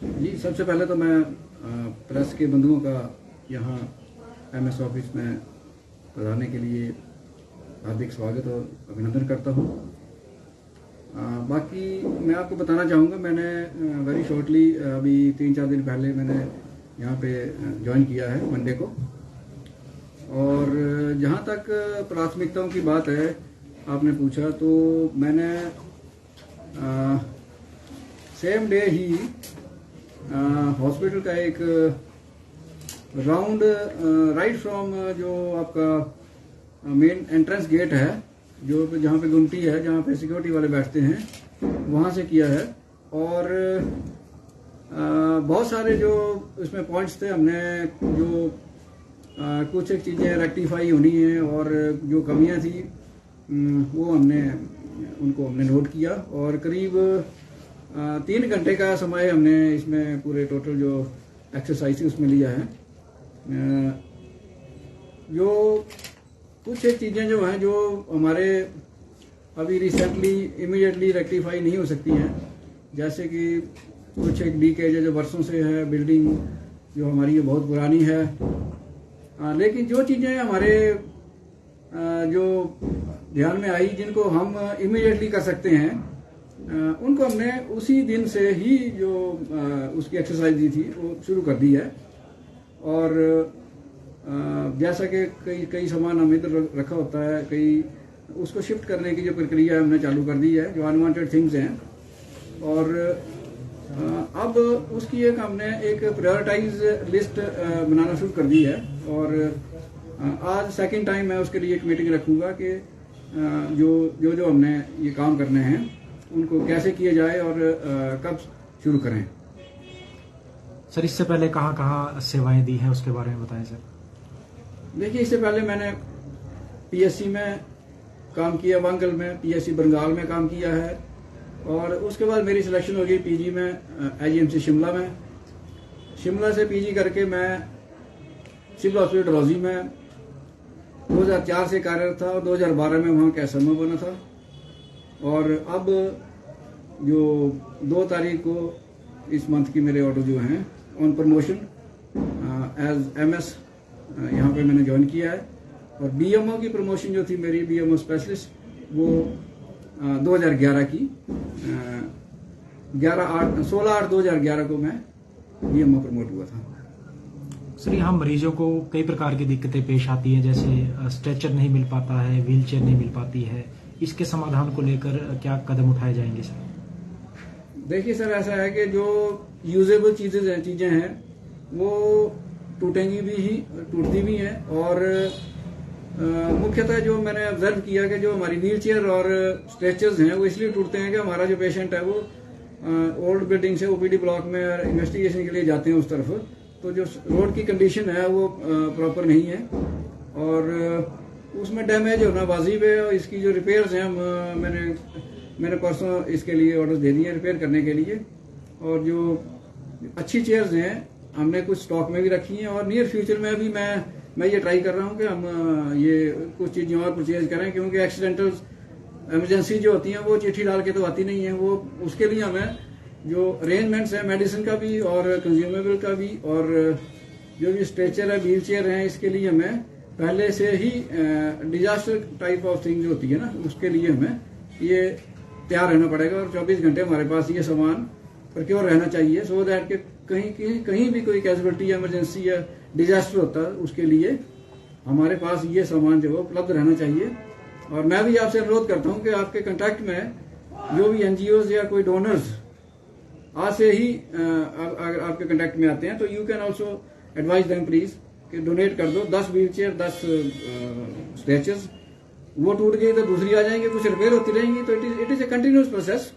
जी, सबसे पहले तो मैं प्रेस के बंधुओं का यहाँ एमएस ऑफिस में पधारने के लिए हार्दिक स्वागत और अभिनंदन करता हूँ। बाकी मैं आपको बताना चाहूँगा, मैंने वेरी शॉर्टली अभी 3-4 दिन पहले मैंने यहाँ पे ज्वाइन किया है मंडे को। और जहाँ तक प्राथमिकताओं की बात है, आपने पूछा, तो मैंने सेम डे ही हॉस्पिटल का एक राउंड राइट फ्रॉम जो आपका मेन एंट्रेंस गेट है, जो जहाँ पे गुमटी है, जहाँ पे सिक्योरिटी वाले बैठते हैं, वहाँ से किया है। और बहुत सारे जो इसमें पॉइंट्स थे, हमने जो कुछ एक चीज़ें रेक्टिफाई होनी हैं और जो कमियां थी वो हमने नोट किया। और करीब 3 घंटे का समय हमने इसमें पूरे टोटल जो एक्सरसाइज उसमें लिया है। जो कुछ एक चीज़ें जो हैं, जो हमारे अभी रिसेंटली इमीडिएटली रेक्टिफाई नहीं हो सकती हैं, जैसे कि कुछ एक लीकेज है जो वर्षों से है, बिल्डिंग जो हमारी ये बहुत पुरानी है। लेकिन जो चीज़ें हमारे जो ध्यान में आई, जिनको हम इमीडिएटली कर सकते हैं, उनको हमने उसी दिन से ही जो उसकी एक्सरसाइज दी थी वो शुरू कर दी है। और जैसा कि कई सामान हमने इधर रखा होता है, कई उसको शिफ्ट करने की जो प्रक्रिया है हमने चालू कर दी है, जो अनवांटेड थिंग्स हैं। और अब उसकी हमने एक प्रायोरिटाइज लिस्ट बनाना शुरू कर दी है। और आज सेकंड टाइम मैं उसके लिए एक मीटिंग रखूंगा कि जो हमने ये काम करने हैं उनको कैसे किए जाए और कब शुरू करें। सर, इससे पहले कहाँ कहाँ सेवाएं दी हैं उसके बारे में बताएं सर। देखिए, इससे पहले मैंने पीएससी में काम किया, वांगल में, पीएससी बंगाल में काम किया है। और उसके बाद मेरी सिलेक्शन हो गई पीजी में आईजीएमसी शिमला में। शिमला से पीजी करके मैं सिविल हॉस्पिटल डलहौजी में 2004 से कार्यरत था और 2012 में वहाँ का एसएमओ बना था। और अब जो 2 तारीख को इस मंथ की मेरे ऑर्डर जो हैं ऑन प्रमोशन एज एमएस यहाँ पे मैंने ज्वाइन किया है। और बीएमओ की प्रमोशन जो थी मेरी, बीएमओ स्पेशलिस्ट, वो 2011 की 16/8/2011 को मैं बीएमओ प्रमोट हुआ था। सर, यहाँ मरीजों को कई प्रकार की दिक्कतें पेश आती हैं, जैसे स्ट्रेचर नहीं मिल पाता है, व्हील चेयर नहीं मिल पाती है। इसके समाधान को लेकर क्या कदम उठाए जाएंगे सर? देखिए सर, ऐसा है कि जो यूजेबल चीजें हैं वो टूटेंगी भी ही, टूटती भी हैं। और मुख्यतः जो मैंने ऑब्जर्व किया कि जो हमारी व्हील चेयर और स्ट्रेचर्स हैं वो इसलिए टूटते हैं कि हमारा जो पेशेंट है वो ओल्ड बिल्डिंग से ओपीडी ब्लॉक में इन्वेस्टिगेशन के लिए जाते हैं उस तरफ, तो जो रोड की कंडीशन है वो प्रॉपर नहीं है और उसमें डैमेज होना वाजिब है। और इसकी जो रिपेयर्स हैं, मैंने परसों इसके लिए ऑर्डर दे दिए रिपेयर करने के लिए। और जो अच्छी चेयर्स हैं हमने कुछ स्टॉक में भी रखी हैं। और नियर फ्यूचर में भी मैं ये ट्राई कर रहा हूँ कि हम ये कुछ चीज़ें और परचेज करें, क्योंकि एक्सीडेंटल इमरजेंसी जो होती हैं वो चिट्ठी डाल के तो आती नहीं है। वो उसके लिए हमें जो अरेंजमेंट्स है मेडिसिन का भी और कंज्यूमेबल का भी, और जो भी स्ट्रेचर है, व्हील चेयर है, इसके लिए हमें पहले से ही डिजास्टर टाइप ऑफ थिंग जो होती है ना, उसके लिए हमें ये तैयार रहना पड़ेगा। और 24 घंटे हमारे पास ये सामान प्रोक्योर रहना चाहिए, सो दैट कि कहीं भी कोई कैजुअलिटी या इमरजेंसी या डिजास्टर होता है, उसके लिए हमारे पास ये सामान जो है उपलब्ध रहना चाहिए। और मैं भी आपसे अनुरोध करता हूँ कि आपके कांटेक्ट में जो भी एनजीओज या कोई डोनर्स आज से ही अगर आपके कांटेक्ट में आते हैं, तो you can also advise them please कि डोनेट कर दो 10 व्हील चेयर, 10 स्ट्रेचर्स। वो टूट गई तो दूसरी आ जाएंगे, कुछ रिपेयर होती रहेंगी। तो it is a continuous process.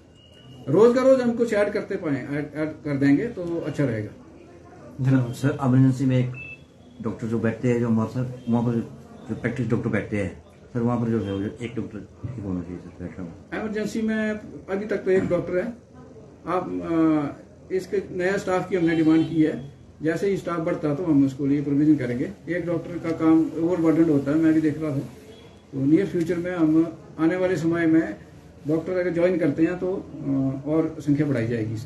रोज का रोज हम कुछ ऐड कर देंगे तो अच्छा रहेगा। धन्यवाद सर। इमरजेंसी में एक डॉक्टर जो बैठते हैं, जो वहाँ पर जो प्रैक्टिस डॉक्टर बैठते हैं सर, वहाँ पर जो है एक डॉक्टर होना चाहिए सर बैठना। इमरजेंसी में अभी तक तो एक डॉक्टर है। आप इसके नया स्टाफ की हमने डिमांड की है। जैसे ही स्टाफ बढ़ता तो हम उसको लिए प्रोविजन करेंगे। एक डॉक्टर का काम ओवरबर्डन होता है, मैं भी देख रहा था। तो नियर फ्यूचर में हम आने वाले समय में डॉक्टर अगर ज्वाइन करते हैं तो और संख्या बढ़ाई जाएगी इसकी।